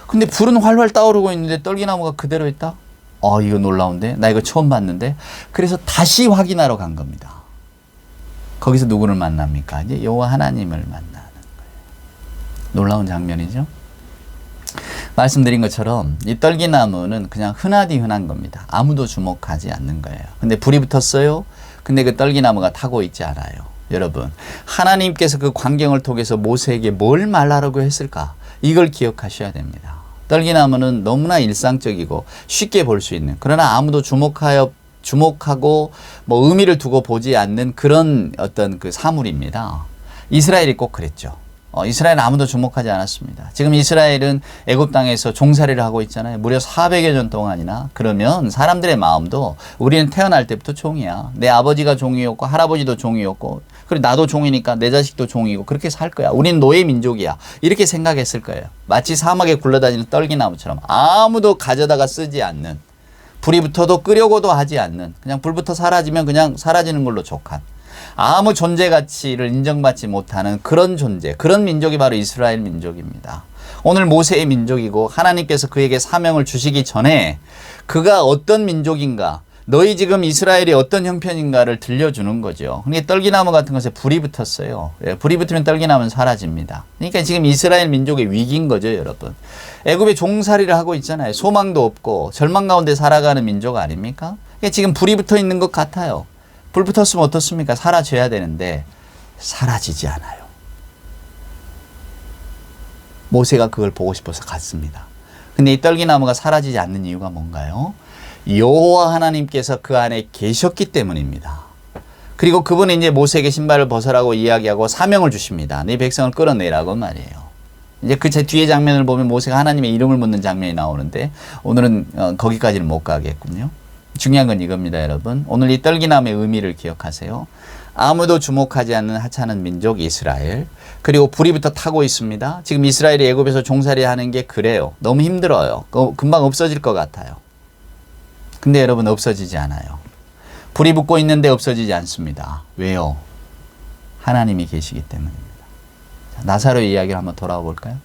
근데 불은 활활 타오르고 있는데 떨기나무가 그대로 있다? 이거 놀라운데? 나 이거 처음 봤는데? 그래서 다시 확인하러 간 겁니다. 거기서 누구를 만납니까? 이제 여호와 하나님을 만나는 거예요. 놀라운 장면이죠. 말씀드린 것처럼 이 떨기나무는 그냥 흔하디 흔한 겁니다. 아무도 주목하지 않는 거예요. 근데 불이 붙었어요. 근데 그 떨기나무가 타고 있지 않아요. 여러분 하나님께서 그 광경을 통해서 모세에게 뭘 말하라고 했을까? 이걸 기억하셔야 됩니다. 떨기나무는 너무나 일상적이고 쉽게 볼 수 있는 그러나 아무도 주목하고 뭐 의미를 두고 보지 않는 그런 어떤 그 사물입니다. 이스라엘이 꼭 그랬죠. 이스라엘은 아무도 주목하지 않았습니다. 지금 이스라엘은 애굽 땅에서 종살이를 하고 있잖아요. 무려 400여 년 동안이나. 그러면 사람들의 마음도 우리는 태어날 때부터 종이야. 내 아버지가 종이었고 할아버지도 종이었고 그리고 나도 종이니까 내 자식도 종이고 그렇게 살 거야. 우리는 노예 민족이야. 이렇게 생각했을 거예요. 마치 사막에 굴러다니는 떨기나무처럼 아무도 가져다가 쓰지 않는 불이 붙어도 끄려고도 하지 않는 그냥 불부터 사라지면 그냥 사라지는 걸로 족한 아무 존재 가치를 인정받지 못하는 그런 존재, 그런 민족이 바로 이스라엘 민족입니다. 오늘 모세의 민족이고 하나님께서 그에게 사명을 주시기 전에 그가 어떤 민족인가, 너희 지금 이스라엘이 어떤 형편인가를 들려주는 거죠. 그러니까 떨기나무 같은 것에 불이 붙었어요. 불이 붙으면 떨기나무는 사라집니다. 그러니까 지금 이스라엘 민족의 위기인 거죠, 여러분. 애굽에 종살이를 하고 있잖아요. 소망도 없고 절망 가운데 살아가는 민족 아닙니까? 그러니까 지금 불이 붙어 있는 것 같아요. 불 붙었으면 어떻습니까? 사라져야 되는데 사라지지 않아요. 모세가 그걸 보고 싶어서 갔습니다. 근데 이 떨기나무가 사라지지 않는 이유가 뭔가요? 여호와 하나님께서 그 안에 계셨기 때문입니다. 그리고 그분이 이제 모세에게 신발을 벗으라고 이야기하고 사명을 주십니다. 네 백성을 끌어내라고 말이에요. 이제 그 제 뒤에 장면을 보면 모세가 하나님의 이름을 묻는 장면이 나오는데 오늘은 거기까지는 못 가겠군요. 중요한 건 이겁니다, 여러분. 오늘 이 떨기나무의 의미를 기억하세요. 아무도 주목하지 않는 하찮은 민족 이스라엘. 그리고 불이부터 타고 있습니다. 지금 이스라엘이 애굽에서 종살이 하는 게 그래요. 너무 힘들어요. 금방 없어질 것 같아요. 근데 여러분 없어지지 않아요. 불이 붙고 있는데 없어지지 않습니다. 왜요? 하나님이 계시기 때문입니다. 자, 나사로의 이야기를 한번 돌아와 볼까요?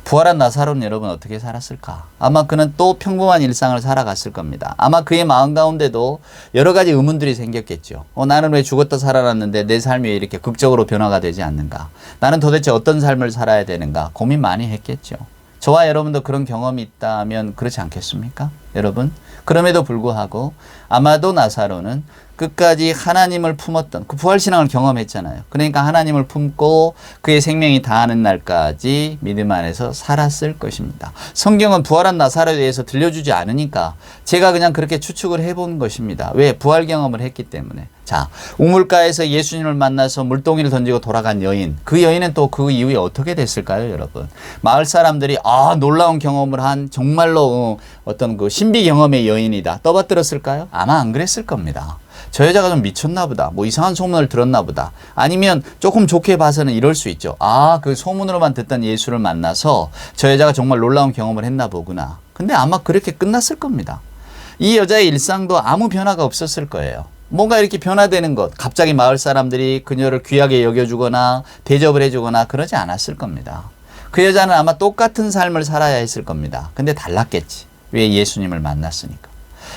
부활한 나사로는 여러분 어떻게 살았을까? 아마 그는 또 평범한 일상을 살아갔을 겁니다. 아마 그의 마음 가운데도 여러 가지 의문들이 생겼겠죠. 나는 왜 죽었다 살아났는데 내 삶이 왜 이렇게 극적으로 변화가 되지 않는가? 나는 도대체 어떤 삶을 살아야 되는가? 고민 많이 했겠죠. 저와 여러분도 그런 경험이 있다면 그렇지 않겠습니까? 여러분, 그럼에도 불구하고 아마도 나사로는 끝까지 하나님을 품었던 그 부활신앙을 경험했잖아요. 그러니까 하나님을 품고 그의 생명이 다하는 날까지 믿음 안에서 살았을 것입니다. 성경은 부활한 나사로에 대해서 들려주지 않으니까 제가 그냥 그렇게 추측을 해본 것입니다. 왜? 부활 경험을 했기 때문에. 자, 우물가에서 예수님을 만나서 물동이를 던지고 돌아간 여인. 그 여인은 또 그 이후에 어떻게 됐을까요, 여러분? 마을 사람들이 놀라운 경험을 한 정말로 어떤 그 신비 경험의 여인이다 떠받들었을까요? 아마 안 그랬을 겁니다. 저 여자가 좀 미쳤나 보다. 뭐 이상한 소문을 들었나 보다. 아니면 조금 좋게 봐서는 이럴 수 있죠. 그 소문으로만 듣던 예수를 만나서 저 여자가 정말 놀라운 경험을 했나 보구나. 근데 아마 그렇게 끝났을 겁니다. 이 여자의 일상도 아무 변화가 없었을 거예요. 뭔가 이렇게 변화되는 것, 갑자기 마을 사람들이 그녀를 귀하게 여겨주거나 대접을 해주거나 그러지 않았을 겁니다. 그 여자는 아마 똑같은 삶을 살아야 했을 겁니다. 근데 달랐겠지. 왜? 예수님을 만났으니까.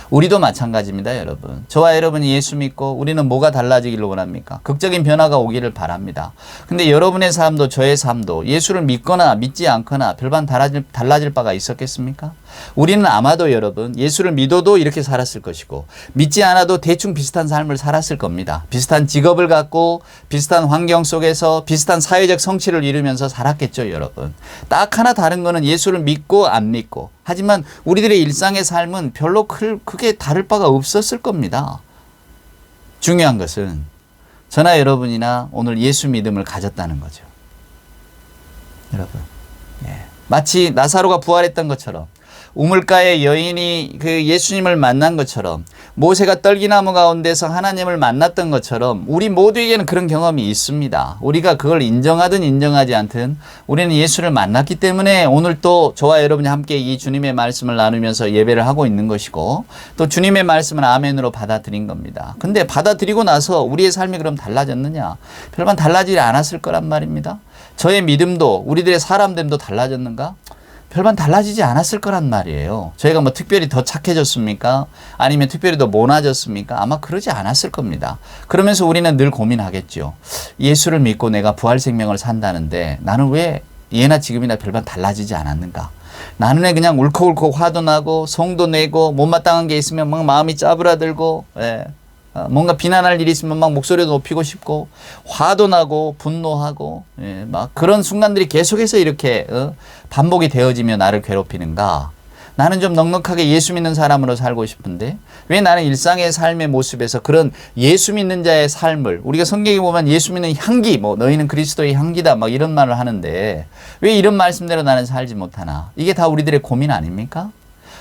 우리도 마찬가지입니다, 여러분. 저와 여러분이 예수 믿고 우리는 뭐가 달라지기를 원합니까? 극적인 변화가 오기를 바랍니다. 근데 여러분의 삶도 저의 삶도 예수를 믿거나 믿지 않거나 별반 달라질 바가 있었겠습니까? 우리는 아마도 여러분 예수를 믿어도 이렇게 살았을 것이고 믿지 않아도 대충 비슷한 삶을 살았을 겁니다. 비슷한 직업을 갖고 비슷한 환경 속에서 비슷한 사회적 성취를 이루면서 살았겠죠, 여러분. 딱 하나 다른 거는 예수를 믿고 안 믿고. 하지만 우리들의 일상의 삶은 별로 크게 다를 바가 없었을 겁니다. 중요한 것은 저나 여러분이나 오늘 예수 믿음을 가졌다는 거죠. 여러분, 마치 나사로가 부활했던 것처럼 우물가의 여인이 그 예수님을 만난 것처럼 모세가 떨기나무 가운데서 하나님을 만났던 것처럼 우리 모두에게는 그런 경험이 있습니다. 우리가 그걸 인정하든 인정하지 않든 우리는 예수를 만났기 때문에 오늘 또 저와 여러분이 함께 이 주님의 말씀을 나누면서 예배를 하고 있는 것이고 또 주님의 말씀을 아멘으로 받아들인 겁니다. 근데 받아들이고 나서 우리의 삶이 그럼 달라졌느냐? 별반 달라지지 않았을 거란 말입니다. 저의 믿음도 우리들의 사람됨도 달라졌는가? 별반 달라지지 않았을 거란 말이에요. 저희가 뭐 특별히 더 착해졌습니까? 아니면 특별히 더 모나졌습니까? 아마 그러지 않았을 겁니다. 그러면서 우리는 늘 고민하겠죠. 예수를 믿고 내가 부활 생명을 산다는데 나는 왜 예나 지금이나 별반 달라지지 않았는가? 나는 왜 그냥 울컥울컥 화도 나고 성도 내고 못마땅한 게 있으면 막 마음이 짜부라들고 뭔가 비난할 일이 있으면 막 목소리도 높이고 싶고 화도 나고 분노하고 막 그런 순간들이 계속해서 이렇게 반복이 되어지며 나를 괴롭히는가? 나는 좀 넉넉하게 예수 믿는 사람으로 살고 싶은데 왜 나는 일상의 삶의 모습에서 그런 예수 믿는 자의 삶을 우리가 성경에 보면 예수 믿는 향기 뭐 너희는 그리스도의 향기다 막 이런 말을 하는데 왜 이런 말씀대로 나는 살지 못하나? 이게 다 우리들의 고민 아닙니까?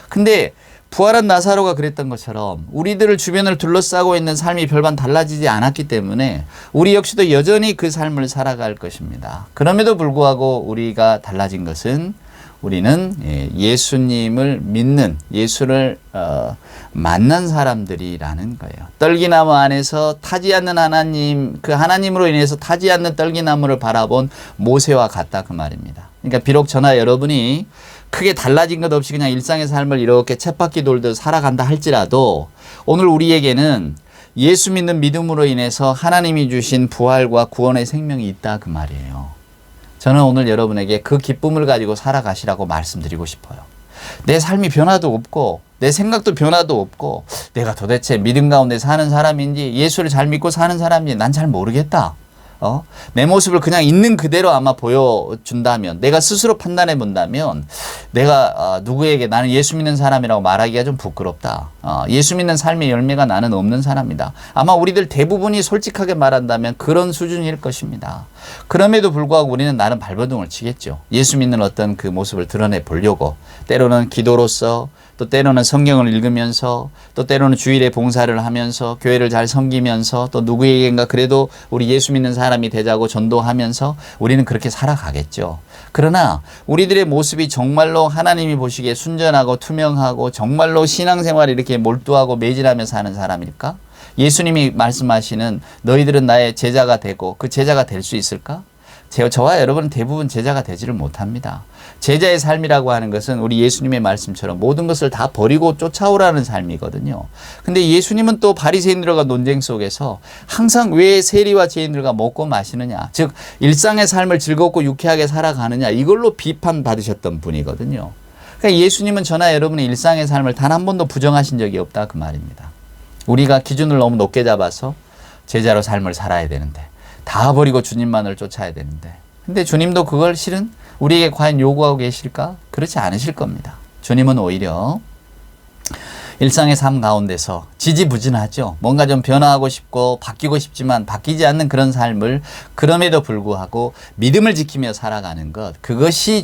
근데 부활한 나사로가 그랬던 것처럼 우리들을 주변을 둘러싸고 있는 삶이 별반 달라지지 않았기 때문에 우리 역시도 여전히 그 삶을 살아갈 것입니다. 그럼에도 불구하고 우리가 달라진 것은 우리는 예수님을 믿는 예수를 만난 사람들이라는 거예요. 떨기나무 안에서 타지 않는 하나님, 그 하나님으로 인해서 타지 않는 떨기나무를 바라본 모세와 같다 그 말입니다. 그러니까 비록 저나 여러분이 크게 달라진 것 없이 그냥 일상의 삶을 이렇게 쳇바퀴 돌듯 살아간다 할지라도 오늘 우리에게는 예수 믿는 믿음으로 인해서 하나님이 주신 부활과 구원의 생명이 있다 그 말이에요. 저는 오늘 여러분에게 그 기쁨을 가지고 살아가시라고 말씀드리고 싶어요. 내 삶이 변화도 없고 내 생각도 변화도 없고 내가 도대체 믿음 가운데 사는 사람인지 예수를 잘 믿고 사는 사람인지 난 잘 모르겠다. 내 모습을 그냥 있는 그대로 아마 보여준다면, 내가 스스로 판단해 본다면, 내가 누구에게 나는 예수 믿는 사람이라고 말하기가 좀 부끄럽다. 예수 믿는 삶의 열매가 나는 없는 사람이다. 아마 우리들 대부분이 솔직하게 말한다면 그런 수준일 것입니다. 그럼에도 불구하고 우리는 나름 발버둥을 치겠죠. 예수 믿는 어떤 그 모습을 드러내 보려고. 때로는 기도로서, 또 때로는 성경을 읽으면서, 또 때로는 주일에 봉사를 하면서, 교회를 잘 섬기면서, 또 누구에게인가 그래도 우리 예수 믿는 사람이 되자고 전도하면서 우리는 그렇게 살아가겠죠. 그러나 우리들의 모습이 정말로 하나님이 보시기에 순전하고 투명하고 정말로 신앙생활에 이렇게 몰두하고 매진하며 사는 사람일까? 예수님이 말씀하시는 너희들은 나의 제자가 되고 그 제자가 될 수 있을까? 저와 여러분은 대부분 제자가 되지를 못합니다. 제자의 삶이라고 하는 것은 우리 예수님의 말씀처럼 모든 것을 다 버리고 쫓아오라는 삶이거든요. 근데 예수님은 또 바리새인들과 논쟁 속에서 항상 왜 세리와 죄인들과 먹고 마시느냐, 즉 일상의 삶을 즐겁고 유쾌하게 살아가느냐, 이걸로 비판받으셨던 분이거든요. 그러니까 예수님은 저나 여러분의 일상의 삶을 단 한 번도 부정하신 적이 없다 그 말입니다. 우리가 기준을 너무 높게 잡아서 제자로 삶을 살아야 되는데, 다 버리고 주님만을 쫓아야 되는데, 근데 주님도 그걸 실은 우리에게 과연 요구하고 계실까? 그렇지 않으실 겁니다. 주님은 오히려 일상의 삶 가운데서 지지부진하죠. 뭔가 좀 변화하고 싶고 바뀌고 싶지만 바뀌지 않는 그런 삶을 그럼에도 불구하고 믿음을 지키며 살아가는 것, 그것이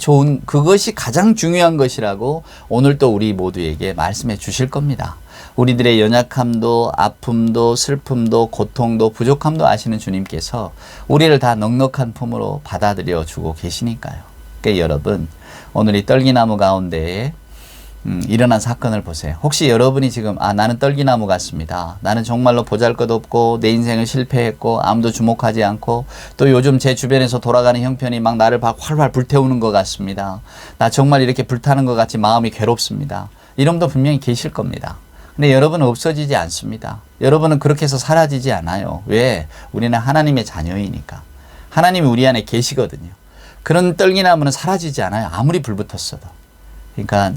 가장 중요한 것이라고 오늘 또 우리 모두에게 말씀해 주실 겁니다. 우리들의 연약함도 아픔도 슬픔도 고통도 부족함도 아시는 주님께서 우리를 다 넉넉한 품으로 받아들여 주고 계시니까요. 그러니까 여러분, 오늘 이 떨기나무 가운데에 일어난 사건을 보세요. 혹시 여러분이 지금 나는 떨기나무 같습니다. 나는 정말로 보잘것없고 내 인생은 실패했고 아무도 주목하지 않고 또 요즘 제 주변에서 돌아가는 형편이 막 나를 활활 불태우는 것 같습니다. 나 정말 이렇게 불타는 것 같이 마음이 괴롭습니다. 이런 분도 분명히 계실 겁니다. 근데 여러분은 없어지지 않습니다. 여러분은 그렇게 해서 사라지지 않아요. 왜? 우리는 하나님의 자녀이니까. 하나님이 우리 안에 계시거든요. 그런 떨기나무는 사라지지 않아요. 아무리 불붙었어도. 그러니까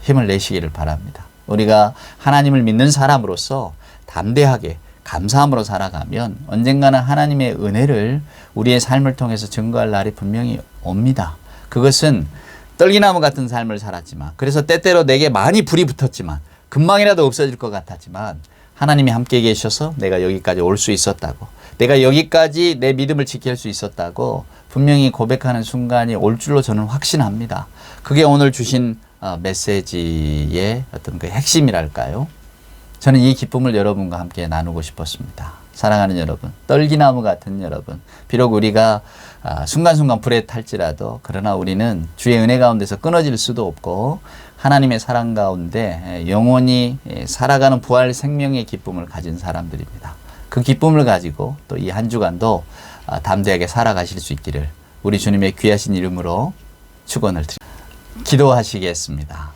힘을 내시기를 바랍니다. 우리가 하나님을 믿는 사람으로서 담대하게 감사함으로 살아가면 언젠가는 하나님의 은혜를 우리의 삶을 통해서 증거할 날이 분명히 옵니다. 그것은 떨기나무 같은 삶을 살았지만, 그래서 때때로 내게 많이 불이 붙었지만, 금방이라도 없어질 것 같았지만 하나님이 함께 계셔서 내가 여기까지 올 수 있었다고, 내가 여기까지 내 믿음을 지킬 수 있었다고 분명히 고백하는 순간이 올 줄로 저는 확신합니다. 그게 오늘 주신 메시지의 어떤 그 핵심이랄까요? 저는 이 기쁨을 여러분과 함께 나누고 싶었습니다. 사랑하는 여러분, 떨기나무 같은 여러분, 비록 우리가 순간순간 불에 탈지라도 그러나 우리는 주의 은혜 가운데서 끊어질 수도 없고 하나님의 사랑 가운데 영원히 살아가는 부활 생명의 기쁨을 가진 사람들입니다. 그 기쁨을 가지고 또 이 한 주간도 담대하게 살아가실 수 있기를 우리 주님의 귀하신 이름으로 축원을 드립니다. 기도하시겠습니다.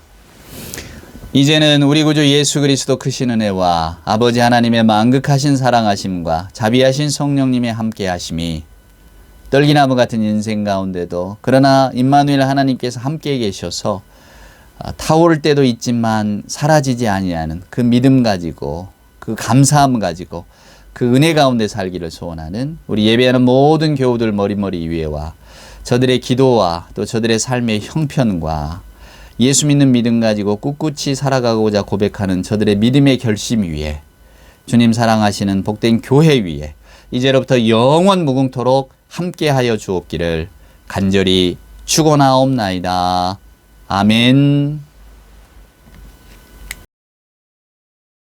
이제는 우리 구주 예수 그리스도 크신 은혜와 아버지 하나님의 만극하신 사랑하심과 자비하신 성령님의 함께하심이 떨기나무 같은 인생 가운데도 그러나 임마누엘 하나님께서 함께 계셔서 타오를 때도 있지만 사라지지 아니하는 그 믿음 가지고 그 감사함 가지고 그 은혜 가운데 살기를 소원하는 우리 예배하는 모든 교우들 머리머리 위에와 저들의 기도와 또 저들의 삶의 형편과 예수 믿는 믿음 가지고 꿋꿋이 살아가고자 고백하는 저들의 믿음의 결심 위에 주님 사랑하시는 복된 교회 위에 이제로부터 영원 무궁토록 함께하여 주옵기를 간절히 축원하옵나이다. 아멘.